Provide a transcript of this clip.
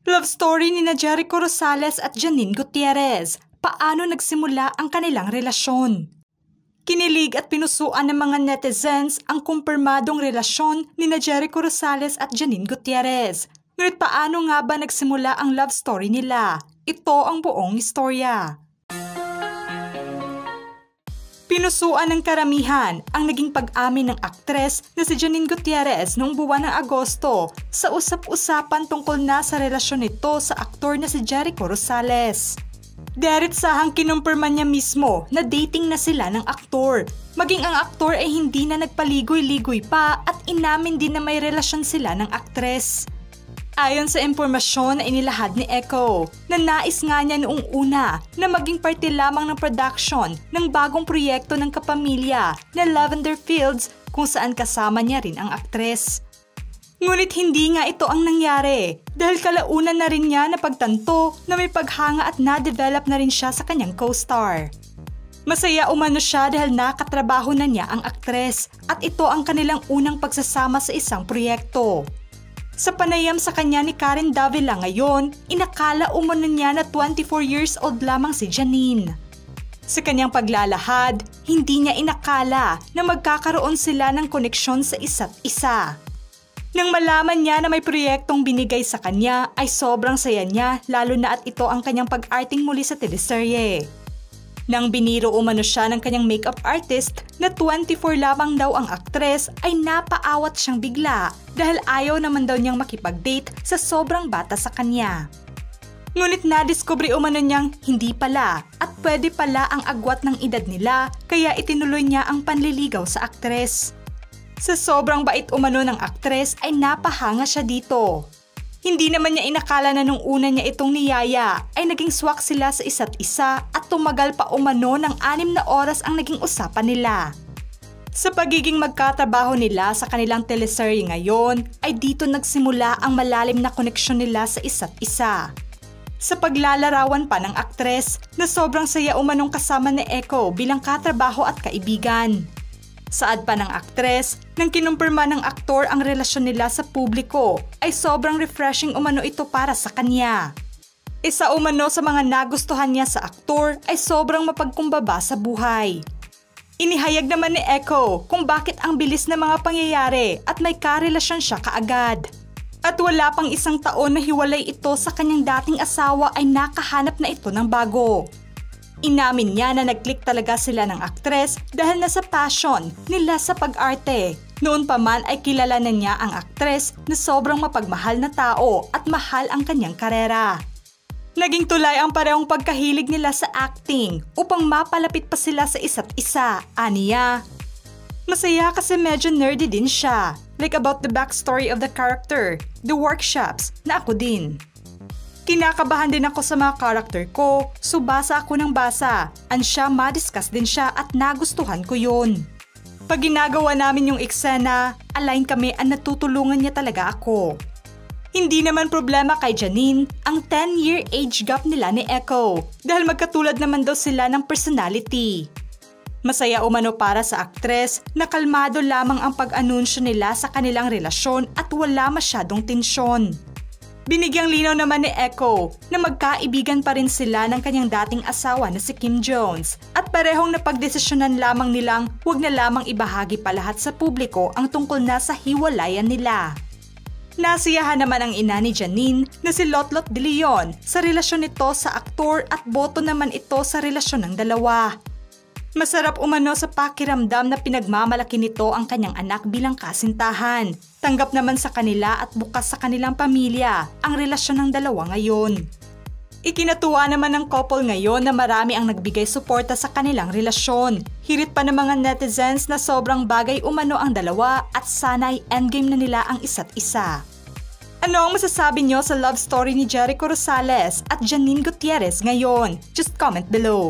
Love story ni Jericho Rosales at Janine Gutierrez. Paano nagsimula ang kanilang relasyon? Kinilig at pinusuan ng mga netizens ang kumpirmadong relasyon ni Jericho Rosales at Janine Gutierrez. Ngunit paano nga ba nagsimula ang love story nila? Ito ang buong istorya. Pinusuan ng karamihan ang naging pag-amin ng aktres na si Janine Gutierrez noong buwan ng Agosto sa usap-usapan tungkol na sa relasyon nito sa aktor na si Jericho Rosales. Diretsahang kinumpirma niya mismo na dating na sila ng aktor. Maging ang aktor ay hindi na nagpaligoy-ligoy pa at inamin din na may relasyon sila ng aktres. Ayon sa impormasyon na inilahad ni Echo, na nais nga niya noong una na maging parte lamang ng production ng bagong proyekto ng kapamilya na Lavender Fields kung saan kasama niya rin ang aktres. Ngunit hindi nga ito ang nangyari dahil kalaunan na rin niya napagtanto na may paghanga at na-develop na rin siya sa kanyang co-star. Masaya umano siya dahil nakatrabaho na niya ang aktres at ito ang kanilang unang pagsasama sa isang proyekto. Sa panayam sa kanya ni Karen Davila ngayon, inakala umano niya na 24 years old lamang si Janine. Sa kanyang paglalahad, hindi niya inakala na magkakaroon sila ng koneksyon sa isa't isa. Nang malaman niya na may proyektong binigay sa kanya ay sobrang saya niya lalo na at ito ang kanyang pag-arting muli sa teleserye. Nang biniro umano siya ng kanyang makeup artist na 24 lamang daw ang aktres ay napaawat siyang bigla dahil ayaw naman daw niyang makipag-date sa sobrang bata sa kanya. Ngunit nadiskubre umano niyang hindi pala at pwede pala ang agwat ng edad nila kaya itinuloy niya ang panliligaw sa aktres. Sa sobrang bait umano ng aktres ay napahanga siya dito. Hindi naman niya inakala na nung una niya itong niyaya ay naging swak sila sa isa't isa at tumagal pa umano ng 6 na oras ang naging usapan nila. Sa pagiging magkatrabaho nila sa kanilang teleserye ngayon ay dito nagsimula ang malalim na koneksyon nila sa isa't isa. Sa paglalarawan pa ng aktres na sobrang saya umanong kasama ni Echo bilang katrabaho at kaibigan. Saad pa ng aktres, nang kinumpirma ng aktor ang relasyon nila sa publiko, ay sobrang refreshing umano ito para sa kanya. Isa umano sa mga nagustuhan niya sa aktor ay sobrang mapagkumbaba sa buhay. Inihayag naman ni Echo kung bakit ang bilis ng mga pangyayari at may karelasyon siya kaagad. At wala pang 1 taon na hiwalay ito sa kanyang dating asawa ay nakahanap na ito ng bago. Inamin niya na nag-click talaga sila ng aktres dahil nasa passion nila sa pag-arte. Noon pa man ay kilala na niya ang aktres na sobrang mapagmahal na tao at mahal ang kanyang karera. Naging tulay ang parehong pagkahilig nila sa acting upang mapalapit pa sila sa isa't isa, aniya. Masaya kasi medyo nerdy din siya, like about the backstory of the character, the workshops, na ako din. Kinakabahan din ako sa mga karakter ko, so basa ako ng basa. Ansya, madiscuss din siya at nagustuhan ko yun. Pag ginagawa namin yung eksena, align kami at natutulungan niya talaga ako. Hindi naman problema kay Janine ang 10-year age gap nila ni Echo dahil magkatulad naman daw sila ng personality. Masaya umano para sa aktres na kalmado lamang ang pag-anunsyo nila sa kanilang relasyon at wala masyadong tensyon. Binigyang linaw naman ni Echo na magkaibigan pa rin sila ng kanyang dating asawa na si Kim Jones at parehong napagdesisyonan lamang nilang huwag na lamang ibahagi pa lahat sa publiko ang tungkol na sa hiwalayan nila. Nasiyahan naman ang ina ni Janine na si Lotlot De Leon sa relasyon nito sa aktor at boto naman ito sa relasyon ng dalawa. Masarap umano sa pakiramdam na pinagmamalaki nito ang kanyang anak bilang kasintahan. Tanggap naman sa kanila at bukas sa kanilang pamilya ang relasyon ng dalawa ngayon. Ikinatuwa naman ng couple ngayon na marami ang nagbigay suporta sa kanilang relasyon. Hirit pa ng mga netizens na sobrang bagay umano ang dalawa at sana'y endgame na nila ang isa't isa. Ano ang masasabi niyo sa love story ni Jericho Rosales at Janine Gutierrez ngayon? Just comment below.